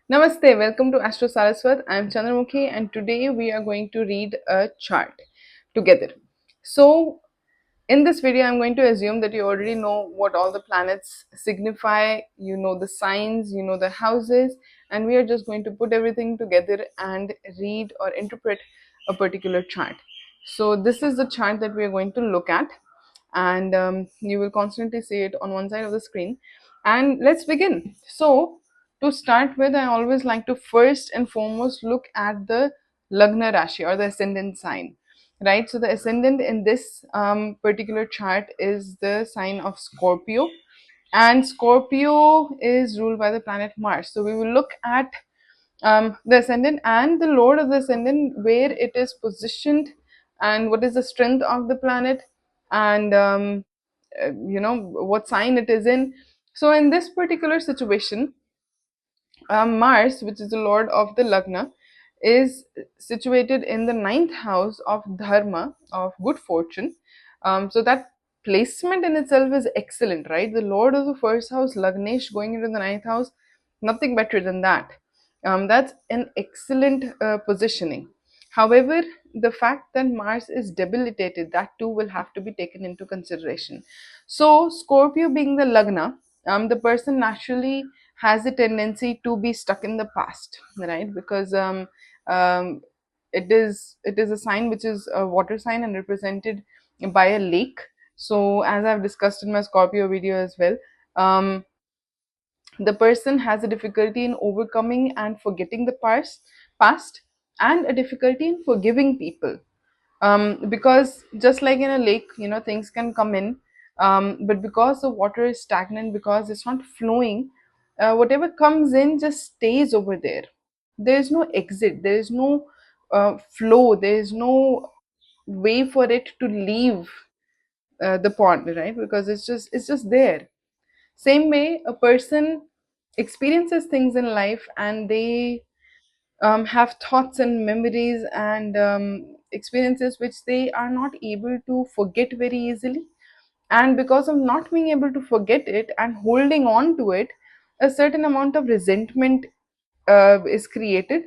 Namaste, welcome to AstroSarasvat. I am Chandramukhi and today we are going to read a chart together. So, in this video, I'm going to assume that you already know what all the planets signify, you know the signs, you know the houses, and we are just going to put everything together and read or interpret a particular chart. So, this is the chart that we are going to look at, and you will constantly see it on one side of the screen. And let's begin. So, to start with, I always like to first and foremost look at the Lagna Rashi or the ascendant sign, right? So the ascendant in this particular chart is the sign of Scorpio, and Scorpio is ruled by the planet Mars. So we will look at the ascendant and the lord of the ascendant, where it is positioned, and what is the strength of the planet, and what sign it is in. So in this particular situation, Mars, which is the lord of the Lagna, is situated in the ninth house of Dharma, of good fortune. So that placement in itself is excellent, right? The lord of the first house, Lagnesh, going into the ninth house, nothing better than that. That's an excellent positioning. However, the fact that Mars is debilitated, that too will have to be taken into consideration. So, Scorpio being the Lagna, the person naturally has a tendency to be stuck in the past, right? Because um, it is a sign which is a water sign and represented by a lake. So as I've discussed in my Scorpio video as well, the person has a difficulty in overcoming and forgetting the past, and a difficulty in forgiving people, because just like in a lake, things can come in, but because the water is stagnant, because it's not flowing, whatever comes in just stays over there. There is no exit, there is no flow, there is no way for it to leave the pond, right? Because it's just there. Same way, a person experiences things in life, and they have thoughts and memories and experiences which they are not able to forget very easily. And because of not being able to forget it and holding on to it, a certain amount of resentment is created,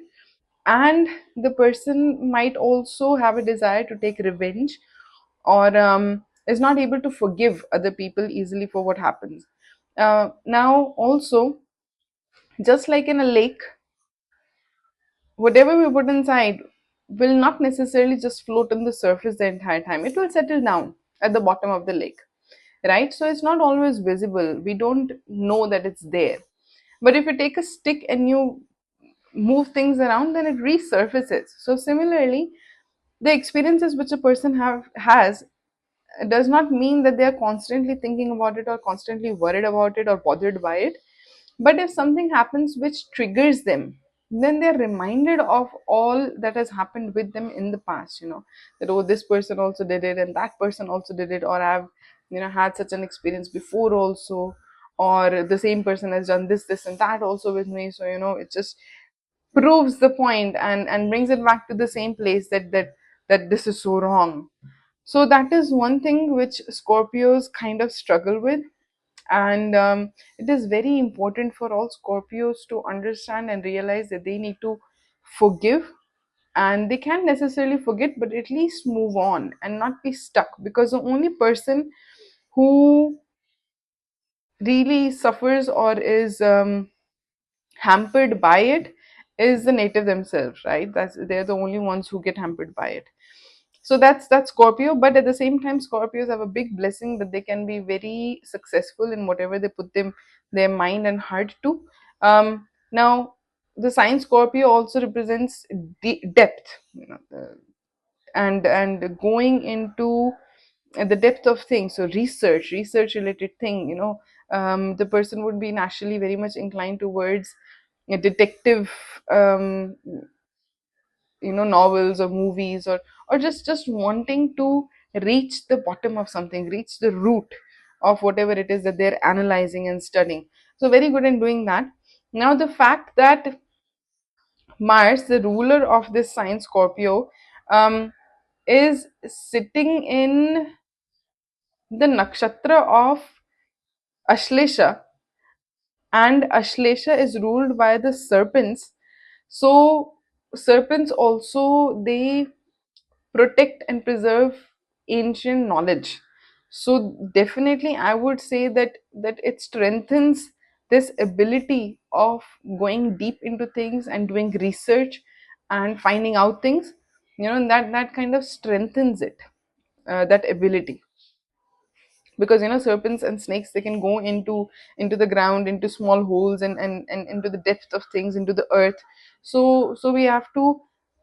and the person might also have a desire to take revenge, or is not able to forgive other people easily for what happens. Now, also, just like in a lake, whatever we put inside will not necessarily just float on the surface the entire time. It will settle down at the bottom of the lake, right? So it's not always visible. We don't know that it's there. But if you take a stick and you move things around, then it resurfaces. So similarly, the experiences which a person has does not mean that they are constantly thinking about it or constantly worried about it or bothered by it. But if something happens which triggers them, then they're reminded of all that has happened with them in the past, that, oh, this person also did it and that person also did it, or I've, had such an experience before also, or the same person has done this and that also with me. So, it just proves the point and brings it back to the same place, that this is so wrong. So that is one thing which Scorpios kind of struggle with. And it is very important for all Scorpios to understand and realize that they need to forgive, and they can't necessarily forget, but at least move on and not be stuck, because the only person who really suffers or is hampered by it is the native themselves, right? They're the only ones who get hampered by it. So that's Scorpio. But at the same time, Scorpios have a big blessing that they can be very successful in whatever they put their mind and heart to. Now, the sign Scorpio also represents depth, and going into the depth of things. So research related thing, the person would be naturally very much inclined towards a detective, um, novels or movies, or just wanting to reach the bottom of something, reach the root of whatever it is that they're analyzing and studying. So very good in doing that. Now, the fact that Mars, the ruler of this sign Scorpio, um, is sitting in the nakshatra of Ashlesha, and Ashlesha is ruled by the serpents. So serpents also, they protect and preserve ancient knowledge. So definitely I would say that it strengthens this ability of going deep into things and doing research and finding out things, that kind of strengthens it, that ability. Because serpents and snakes, they can go into the ground, into small holes, and into the depth of things, into the earth. So we have to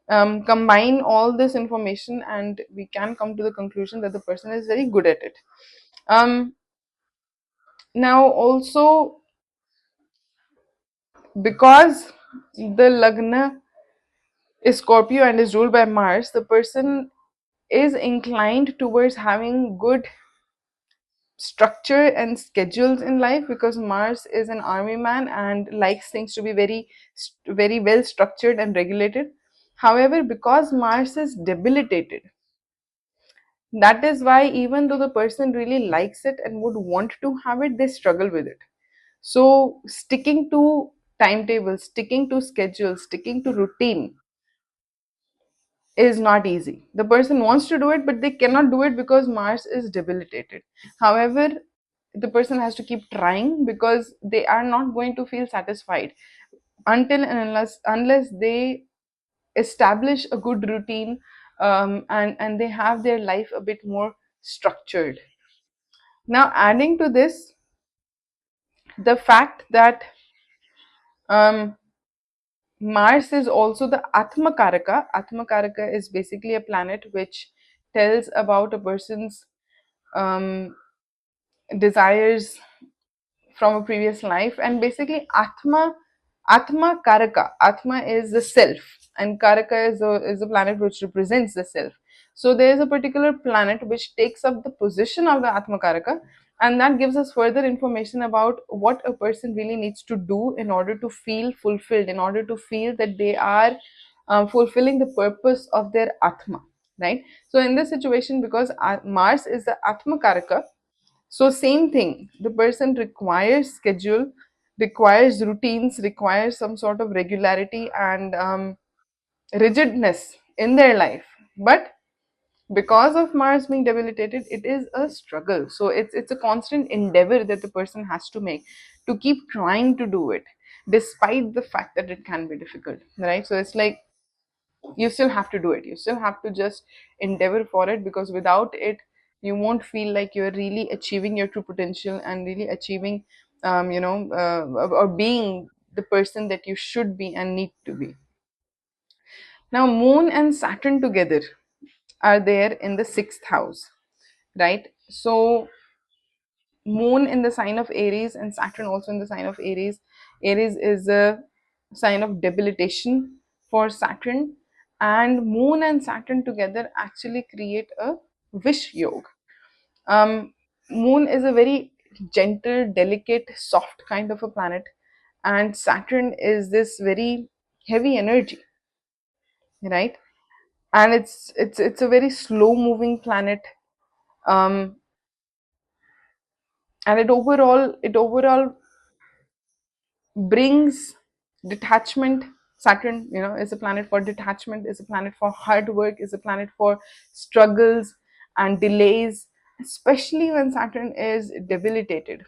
combine all this information, and we can come to the conclusion that the person is very good at it. um Now also, because the lagna is Scorpio and is ruled by Mars, the person is inclined towards having good structure and schedules in life, because Mars is an army man and likes things to be very well structured and regulated. However, because Mars is debilitated, that is why even though the person really likes it and would want to have it, they struggle with it. So sticking to timetables, sticking to schedules, sticking to routine is not easy. The person wants to do it, but they cannot do it because Mars is debilitated. However, the person has to keep trying, because they are not going to feel satisfied until and unless they establish a good routine, and they have their life a bit more structured. Now, adding to this, the fact that um, Mars is also the Atma Karaka. Atma Karaka is basically a planet which tells about a person's um, desires from a previous life. And basically, Atma Karaka, Atma is the self, and Karaka is a planet which represents the self. So there is a particular planet which takes up the position of the Atma Karaka, and that gives us further information about what a person really needs to do in order to feel fulfilled, in order to feel that they are fulfilling the purpose of their Atma, right? So in this situation, because Mars is the Atma Karaka, so same thing, the person requires schedule, requires routines, requires some sort of regularity and rigidness in their life. But because of Mars being debilitated, it is a struggle. So it's a constant endeavor that the person has to make to keep trying to do it, despite the fact that it can be difficult, right? So it's like you still have to do it. You still have to just endeavor for it, because without it, you won't feel like you're really achieving your true potential and really achieving, or being the person that you should be and need to be. Now, Moon and Saturn together are there in the sixth house, right? So Moon in the sign of Aries and Saturn also in the sign of Aries. Aries is a sign of debilitation for Saturn, and Moon and Saturn together actually create a wish yoga. Um, Moon is a very gentle, delicate, soft kind of a planet, and Saturn is this very heavy energy, right? And it's a very slow moving planet. Um, and it overall brings detachment. Saturn, is a planet for detachment, is a planet for hard work, is a planet for struggles and delays, especially when Saturn is debilitated.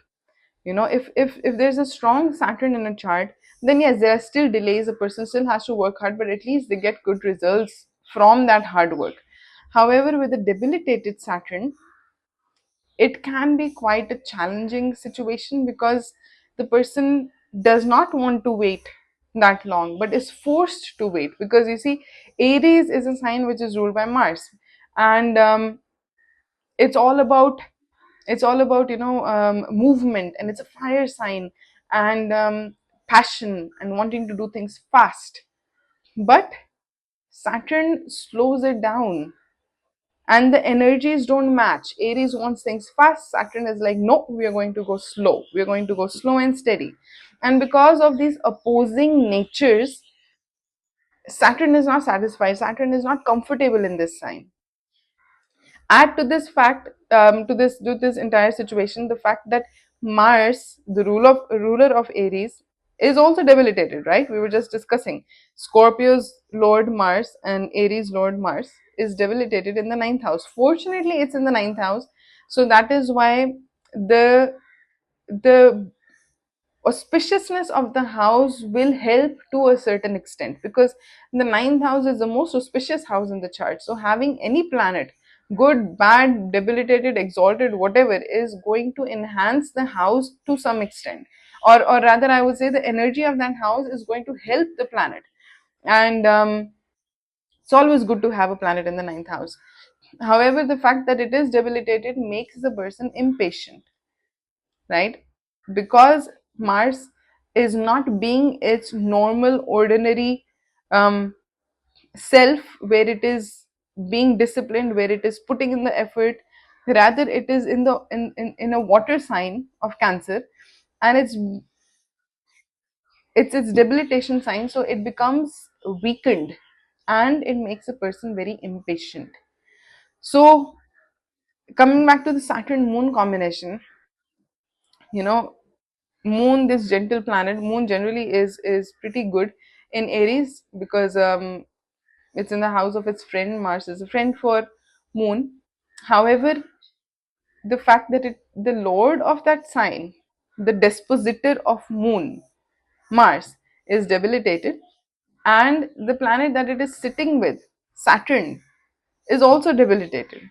If there's a strong Saturn in a chart, then yes, there are still delays, a person still has to work hard, but at least they get good results from that hard work. However, with a debilitated Saturn, it can be quite a challenging situation, because the person does not want to wait that long but is forced to wait, because you see, Aries is a sign which is ruled by Mars, and it's all about movement, and it's a fire sign, and passion and wanting to do things fast. But Saturn slows it down, and the energies don't match. Aries wants things fast, Saturn is like, no, we are going to go slow, we are going to go slow and steady. And because of these opposing natures, Saturn is not satisfied, Saturn is not comfortable in this sign. Add to this fact, to this entire situation, the fact that Mars, the ruler of Aries, is also debilitated, right? We were just discussing Scorpio's Lord Mars and Aries Lord Mars is debilitated in the ninth house. Fortunately, it's in the ninth house, so that is why the auspiciousness of the house will help to a certain extent, because the ninth house is the most auspicious house in the chart. So having any planet, good, bad, debilitated, exalted, whatever, is going to enhance the house to some extent, or rather I would say the energy of that house is going to help the planet. And it's always good to have a planet in the ninth house. However, the fact that it is debilitated makes the person impatient, right? Because Mars is not being its normal, ordinary um, self, where it is being disciplined, where it is putting in the effort. Rather, it is in a water sign of Cancer, and it's debilitation sign, so it becomes weakened, and it makes a person very impatient. So coming back to the Saturn Moon combination, you know, Moon, this gentle planet, Moon generally is pretty good in Aries, because it's in the house of its friend. Mars is a friend for Moon. However, the fact that the lord of that sign, the dispositor of Moon, Mars, is debilitated, and the planet that it is sitting with, Saturn, is also debilitated,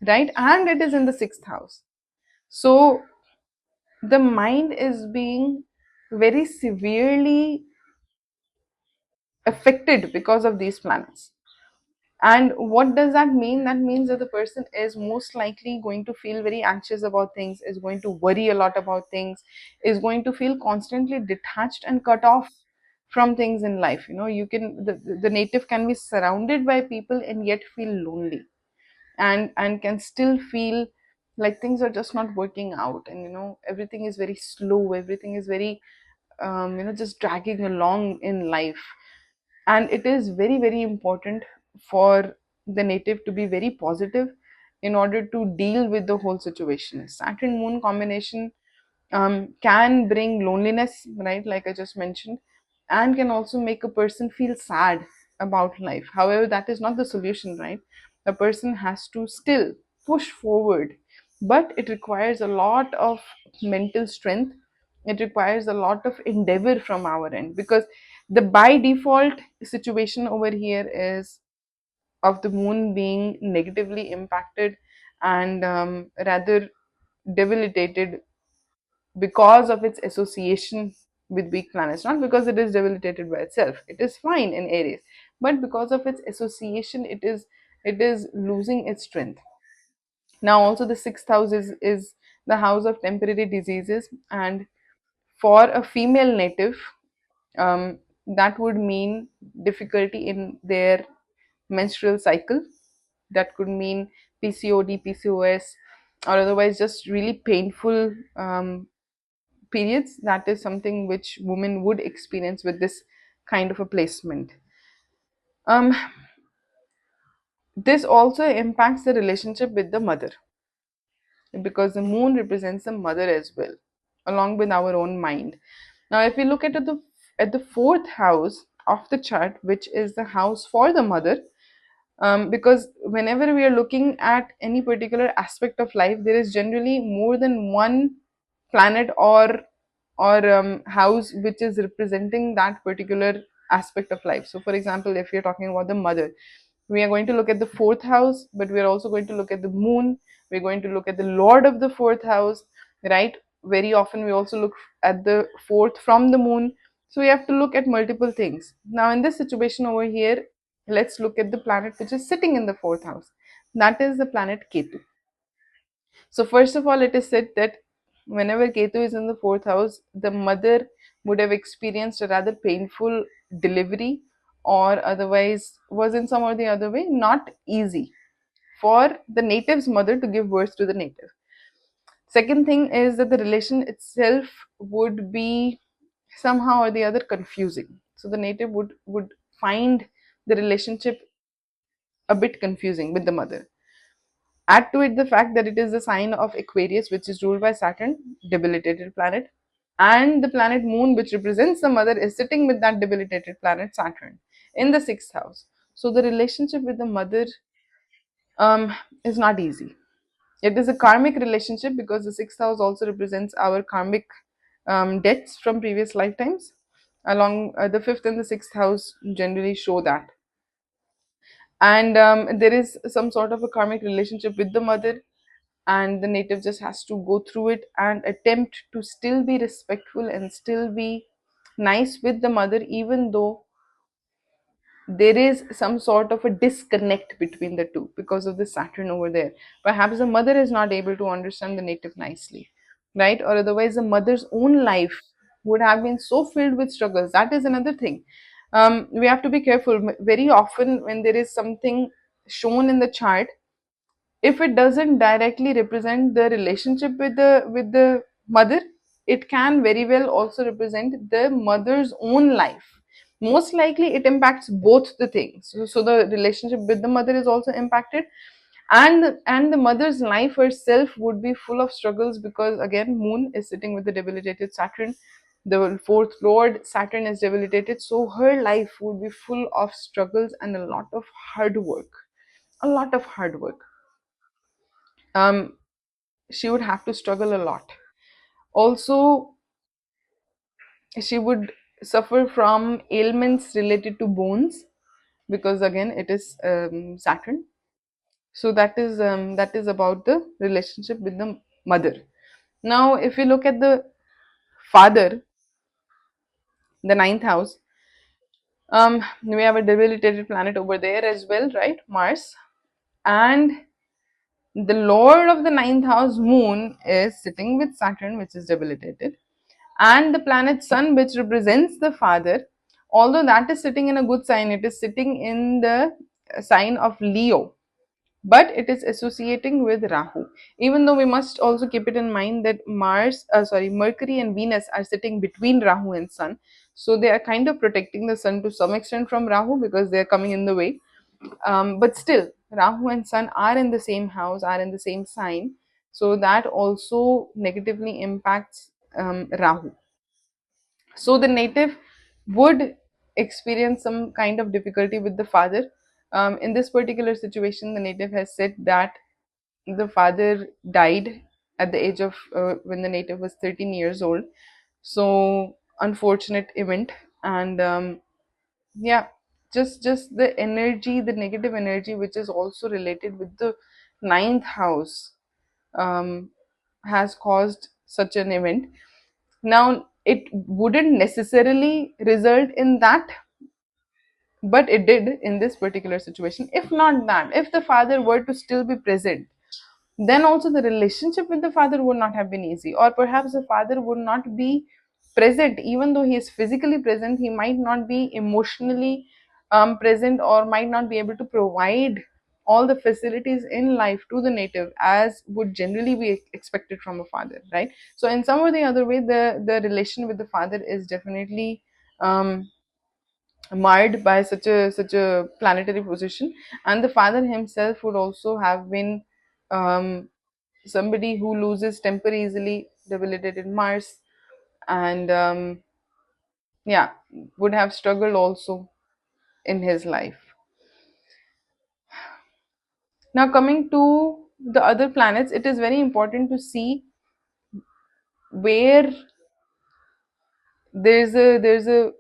right? And it is in the sixth house. So the mind is being very severely affected because of these planets. And what does that mean? That means that the person is most likely going to feel very anxious about things, is going to worry a lot about things, is going to feel constantly detached and cut off from things in life. You know, the native can be surrounded by people and yet feel lonely, and can still feel like things are just not working out, and everything is very slow, everything is very just dragging along in life. And it is very, very important for the native to be very positive in order to deal with the whole situation. Saturn Moon combination can bring loneliness, right, like I just mentioned, and can also make a person feel sad about life. However, that is not the solution, right? A person has to still push forward, but it requires a lot of mental strength. It requires a lot of endeavor from our end, because the by default situation over here is of the moon being negatively impacted and rather debilitated because of its association with weak planets. Not because it is debilitated by itself, it is fine in Aries, but because of its association, it is losing its strength. Now also the sixth house is the house of temporary diseases, and for a female native, that would mean difficulty in their menstrual cycle. That could mean PCOD, PCOS, or otherwise just really painful periods. That is something which women would experience with this kind of a placement. Um, this also impacts the relationship with the mother, because the moon represents the mother as well, along with our own mind. Now, if we look at the fourth house of the chart, which is the house for the mother, because whenever we are looking at any particular aspect of life, there is generally more than one planet or house which is representing that particular aspect of life. So for example, if you're talking about the mother, we are going to look at the fourth house, but we are also going to look at the moon. We're going to look at the lord of the fourth house, right? Very often we also look at the fourth from the moon. So we have to look at multiple things. Now in this situation over here, let's look at the planet which is sitting in the fourth house. That is the planet Ketu. So first of all, it is said that whenever Ketu is in the fourth house, the mother would have experienced a rather painful delivery, or otherwise was in some or the other way not easy for the native's mother to give birth to the native. Second thing is that the relation itself would be somehow or the other confusing. So the native would find the relationship a bit confusing with the mother. Add to it the fact that it is the sign of Aquarius, which is ruled by Saturn, debilitated planet, and the planet Moon, which represents the mother, is sitting with that debilitated planet Saturn in the sixth house. So the relationship with the mother um, is not easy. It is a karmic relationship because the sixth house also represents our karmic debts from previous lifetimes. Along the fifth and the sixth house generally show that. And there is some sort of a karmic relationship with the mother, and the native just has to go through it and attempt to still be respectful and still be nice with the mother, even though there is some sort of a disconnect between the two because of the Saturn over there. Perhaps the mother is not able to understand the native nicely, right? Or otherwise, the mother's own life would have been so filled with struggles. That is another thing. We have to be careful. Very often, when there is something shown in the chart, if it doesn't directly represent the relationship with the mother, it can very well also represent the mother's own life. Most likely it impacts both the things. So the relationship with the mother is also impacted, and the mother's life herself would be full of struggles, because again, Moon is sitting with the debilitated Saturn, the fourth lord Saturn is debilitated, so her life would be full of struggles and a lot of hard work, a lot of hard work. um she would have to struggle a lot. Also, she would suffer from ailments related to bones, because again it is Saturn. So that is about the relationship with the mother. Now, if you look at the father, the ninth house, we have a debilitated planet over there as well, right? Mars. And the lord of the ninth house, Moon, is sitting with Saturn, which is debilitated, and the planet Sun, which represents the father, although that is sitting in a good sign, it is sitting in the sign of Leo, but it is associating with Rahu. Even though we must also keep it in mind that Mercury and Venus are sitting between Rahu and Sun, so they are kind of protecting the Sun to some extent from Rahu because they are coming in the way. But still, Rahu and Sun are in the same house, are in the same sign, so that also negatively impacts Rahu. So the native would experience some kind of difficulty with the father. In this particular situation, the native has said that the father died at the age of when the native was 13 years old. So unfortunate event. And yeah, just the energy, the negative energy, which is also related with the ninth house, um, has caused such an event. Now, it wouldn't necessarily result in that, but it did in this particular situation. If not that, if the father were to still be present, then also the relationship with the father would not have been easy, or perhaps the father would not be present. Even though he is physically present, he might not be emotionally present, or might not be able to provide all the facilities in life to the native as would generally be expected from a father, right? So in some or the other way, the relation with the father is definitely um, marred by such a planetary position. And the father himself would also have been um, somebody who loses temper easily, debilitated Mars, and yeah, would have struggled also in his life. Now, coming to the other planets, it is very important to see where there's a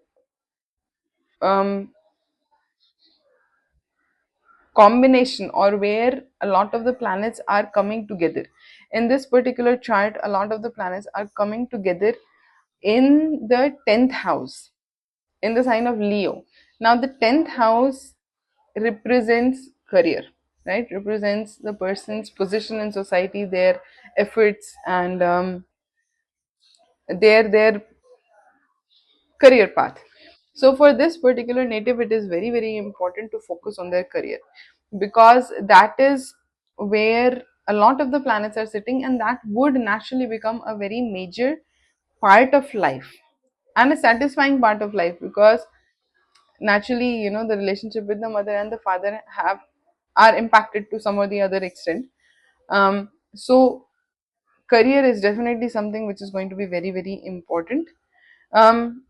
um, combination, or where a lot of the planets are coming together. In this particular chart, a lot of the planets are coming together in the 10th house, in the sign of Leo. Now, the 10th house represents career, right? Represents the person's position in society, their efforts, and their career path. So for this particular native, it is very very important to focus on their career, because that is where a lot of the planets are sitting, and that would naturally become a very major part of life and a satisfying part of life, because naturally, the relationship with the mother and the father have are impacted to some or the other extent. So career is definitely something which is going to be very, very important. um,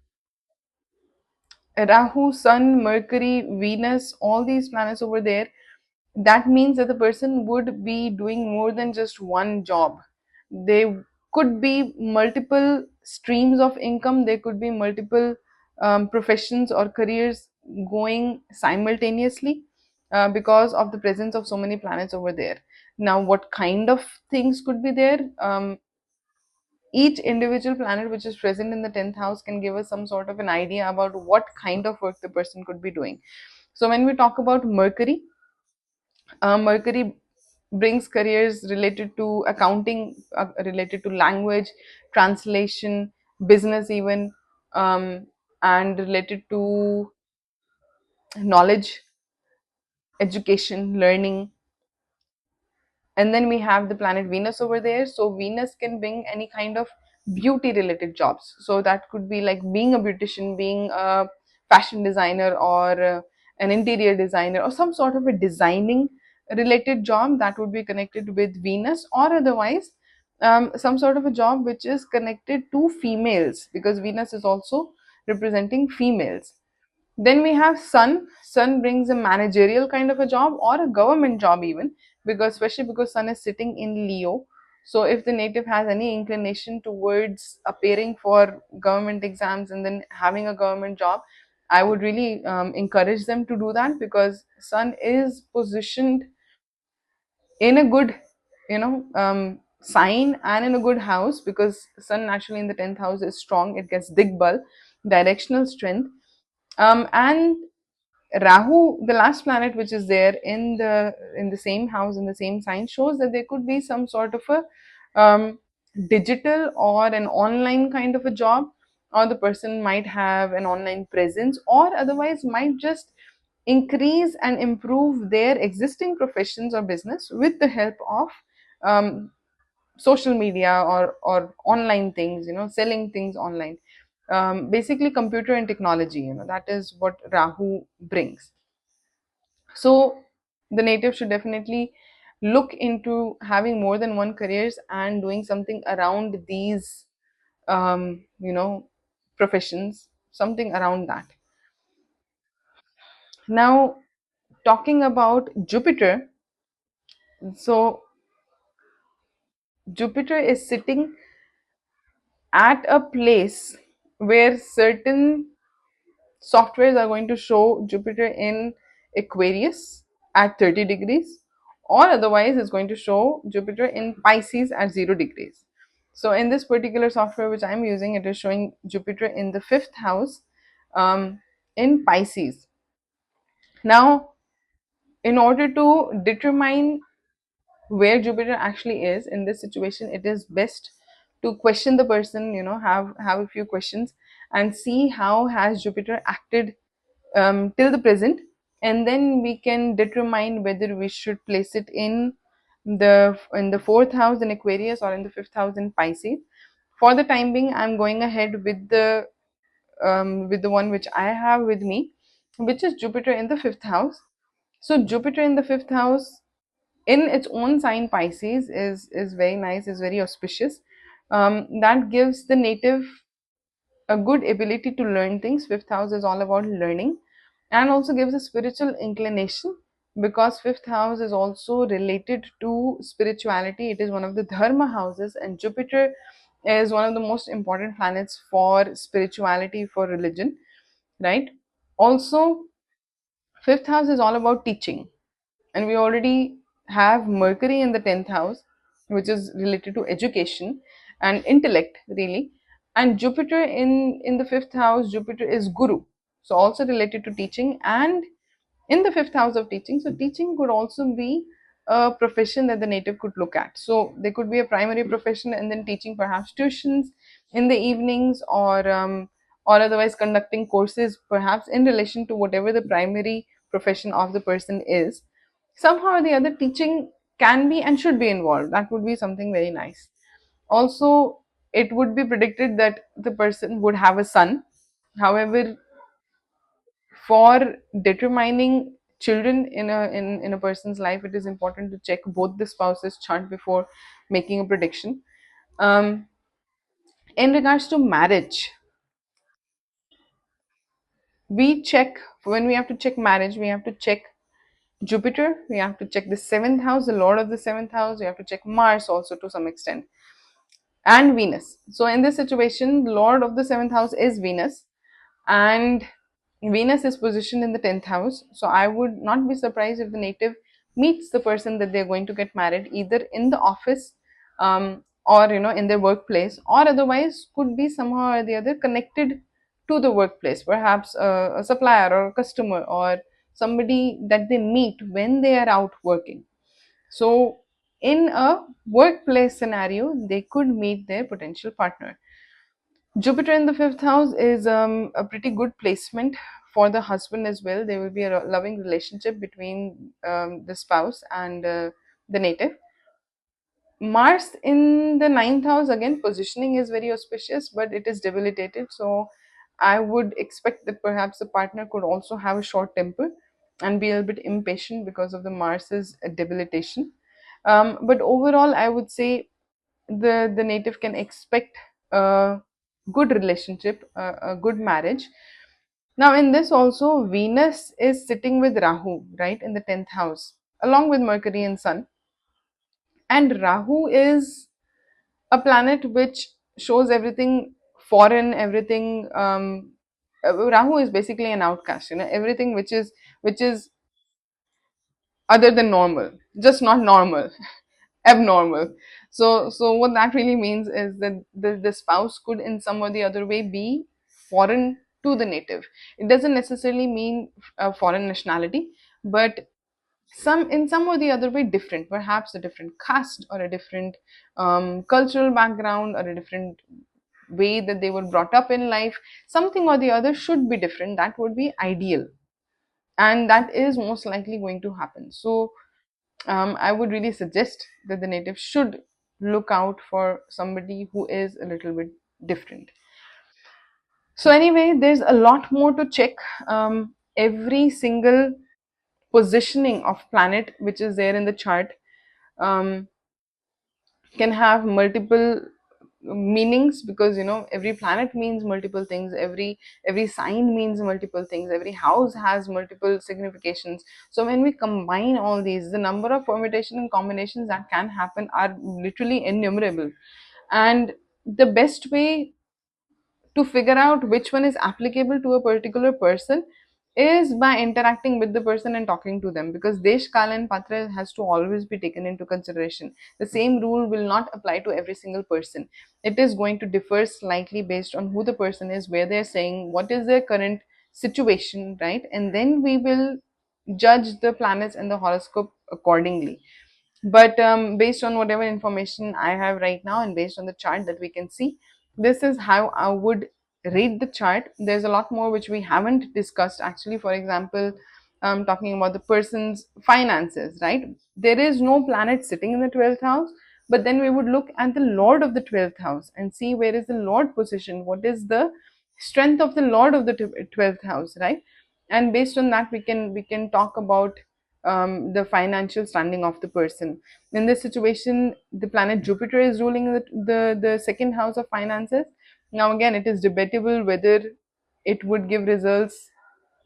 Rahu, Sun, Mercury, Venus, all these planets over there, that means that the person would be doing more than just one job. They could be multiple streams of income, there could be multiple professions or careers going simultaneously, because of the presence of so many planets over there. Now, what kind of things could be there? Each individual planet which is present in the 10th house can give us some sort of an idea about what kind of work the person could be doing. So when we talk about Mercury, Mercury brings careers related to accounting, related to language, translation, business, even, um, and related to knowledge, education, learning. And then we have the planet Venus over there. So Venus can bring any kind of beauty related jobs. So that could be like being a beautician, being a fashion designer, or an interior designer, or some sort of a designing related job that would be connected with Venus, or otherwise some sort of a job which is connected to females, because Venus is also representing females. Then we have Sun. Sun brings a managerial kind of a job, or a government job even, because especially because Sun is sitting in Leo. So if the native has any inclination towards appearing for government exams and then having a government job, I would really encourage them to do that, because Sun is positioned in a good, sign, and in a good house, because Sun naturally in the 10th house is strong. It gets digbal, directional strength. And Rahu, the last planet which is there in the same house, in the same sign, shows that there could be some sort of a digital or an online kind of a job, or the person might have an online presence, or otherwise might just increase and improve their existing professions or business with the help of um, social media, or online things, selling things online. Basically computer and technology, that is what Rahu brings. So the native should definitely look into having more than one careers and doing something around these um, you know professions, something around that. Now, talking about Jupiter, so Jupiter is sitting at a place where certain softwares are going to show Jupiter in Aquarius at 30 degrees, or otherwise it's going to show Jupiter in Pisces at 0 degrees. So in this particular software which I'm using, it is showing Jupiter in the fifth house, in Pisces. Now, in order to determine where Jupiter actually is in this situation, it is best to question the person, have a few questions, and see how has Jupiter acted till the present, and then we can determine whether we should place it in the fourth house in Aquarius, or in the fifth house in Pisces. For the time being, I'm going ahead with the one which I have with me, which is Jupiter in the fifth house. So Jupiter in the fifth house, in its own sign Pisces, is very nice, is very auspicious. That gives the native a good ability to learn things. Fifth house is all about learning, and also gives a spiritual inclination, because fifth house is also related to spirituality. It is one of the dharma houses, and Jupiter is one of the most important planets for spirituality, for religion, right? Also, fifth house is all about teaching, and we already have Mercury in the 10th house, which is related to education and intellect, really. And Jupiter in the fifth house, Jupiter is Guru, so also related to teaching, and in the fifth house of teaching. So teaching could also be a profession that the native could look at. So there could be a primary profession, and then teaching perhaps tuitions in the evenings, or otherwise conducting courses perhaps in relation to whatever the primary profession of the person is. Somehow or the other, teaching can be and should be involved. That would be something very nice. Also, it would be predicted that the person would have a son. However, for determining children in a person's life, it is important to check both the spouses chart before making a prediction. um, in regards to marriage, we check, when we have to check marriage, we have to check Jupiter, we have to check the seventh house, the lord of the seventh house, we have to check Mars also to some extent, and Venus. So in this situation, the lord of the seventh house is Venus, and Venus is positioned in the 10th house. So I would not be surprised if the native meets the person that they're going to get married either in the office, or in their workplace, or otherwise could be somehow or the other connected to the workplace, perhaps a supplier or a customer or somebody that they meet when they are out working. So in a workplace scenario, they could meet their potential partner. Jupiter in the fifth house is a pretty good placement for the husband as well. There will be a loving relationship between the spouse and the native. Mars in the ninth house, again, positioning is very auspicious, but it is debilitated. So I would expect that perhaps the partner could also have a short temper and be a little bit impatient because of the Mars's debilitation. But overall, I would say the native can expect a good relationship, a good marriage. Now in this also, Venus is sitting with Rahu, right, in the 10th house along with Mercury and Sun, and Rahu is a planet which shows everything foreign, everything. Rahu is basically an outcast, everything which is other than normal, just not normal, abnormal. So what that really means is that the spouse could in some or the other way be foreign to the native. It doesn't necessarily mean a foreign nationality, but some or the other way different, perhaps a different caste or a different cultural background or a different way that they were brought up in life. Something or the other should be different, that would be ideal, and that is most likely going to happen. So I would really suggest that the native should look out for somebody who is a little bit different. So anyway, there's a lot more to check. Every single positioning of planet which is there in the chart um, can have multiple meanings, because every planet means multiple things, every sign means multiple things, every house has multiple significations. So when we combine all these, the number of permutation and combinations that can happen are literally innumerable, and the best way to figure out which one is applicable to a particular person is by interacting with the person and talking to them, because desh kal and patra has to always be taken into consideration. The same rule will not apply to every single person. It is going to differ slightly based on who the person is, where they're saying, what is their current situation, right? And then we will judge the planets and the horoscope accordingly. But based on whatever information I have right now and based on the chart that we can see, this is how I would read the chart. There's a lot more which we haven't discussed actually. For example, talking about the person's finances, right? There is no planet sitting in the 12th house, but then we would look at the lord of the 12th house and see where is the lord position, what is the strength of the lord of the 12th house, right? And based on that, we can talk about the financial standing of the person. In this situation, the planet Jupiter is ruling the second house of finances. Now again, it is debatable whether it would give results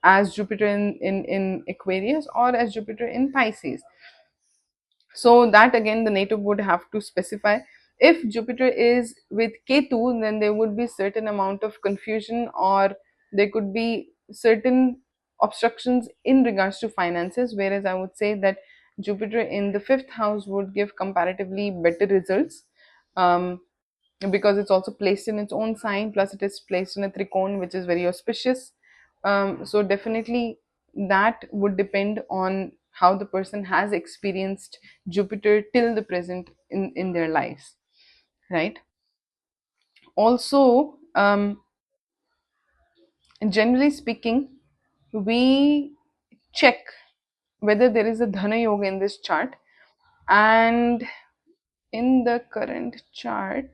as Jupiter in Aquarius or as Jupiter in Pisces. So that again, the native would have to specify. If Jupiter is with Ketu, then there would be certain amount of confusion, or there could be certain obstructions in regards to finances. Whereas I would say that Jupiter in the fifth house would give comparatively better results, um, because it's also placed in its own sign. Plus, it is placed in a trikon, which is very auspicious. So definitely that would depend on how the person has experienced Jupiter till the present in their lives, right? Also, generally speaking, we check whether there is a Dhana Yoga in this chart, and in the current chart,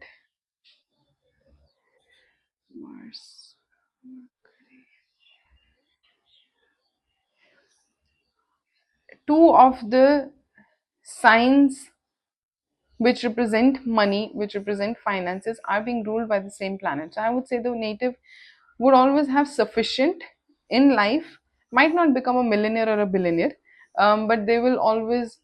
Mars. two of the signs which represent money, which represent finances, are being ruled by the same planet. So I would say the native would always have sufficient in life, might not become a millionaire or a billionaire, but they will always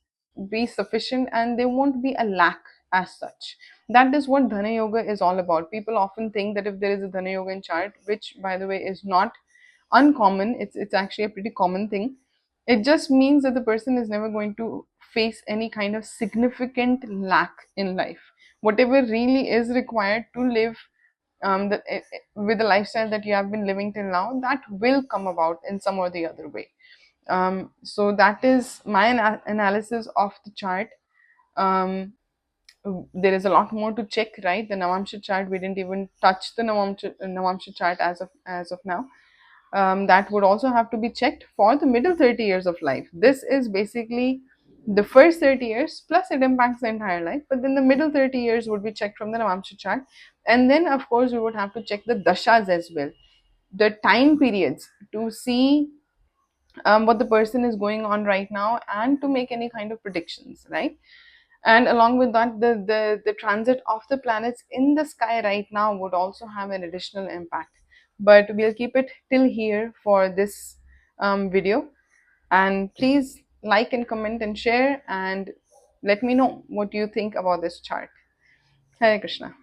be sufficient and they won't be a lack as such. That is what Dhana Yoga is all about. People often think that if there is a Dhana Yoga in chart, which by the way is not uncommon, it's actually a pretty common thing. It just means that the person is never going to face any kind of significant lack in life. Whatever really is required to live with the lifestyle that you have been living till now, that will come about in some or the other way. So that is my analysis of the chart. um, there is a lot more to check, right? The Navamsha chart, we didn't even touch the Navamsha chart as of now. That would also have to be checked for the middle 30 years of life. This is basically the first 30 years, plus it impacts the entire life, but then the middle 30 years would be checked from the Navamsha chart. And then of course we would have to check the dashas as well, the time periods, to see what the person is going on right now and to make any kind of predictions, right? And along with that, the transit of the planets in the sky right now would also have an additional impact. But we'll keep it till here for this video. And please like and comment and share, and let me know what you think about this chart. Hare Krishna.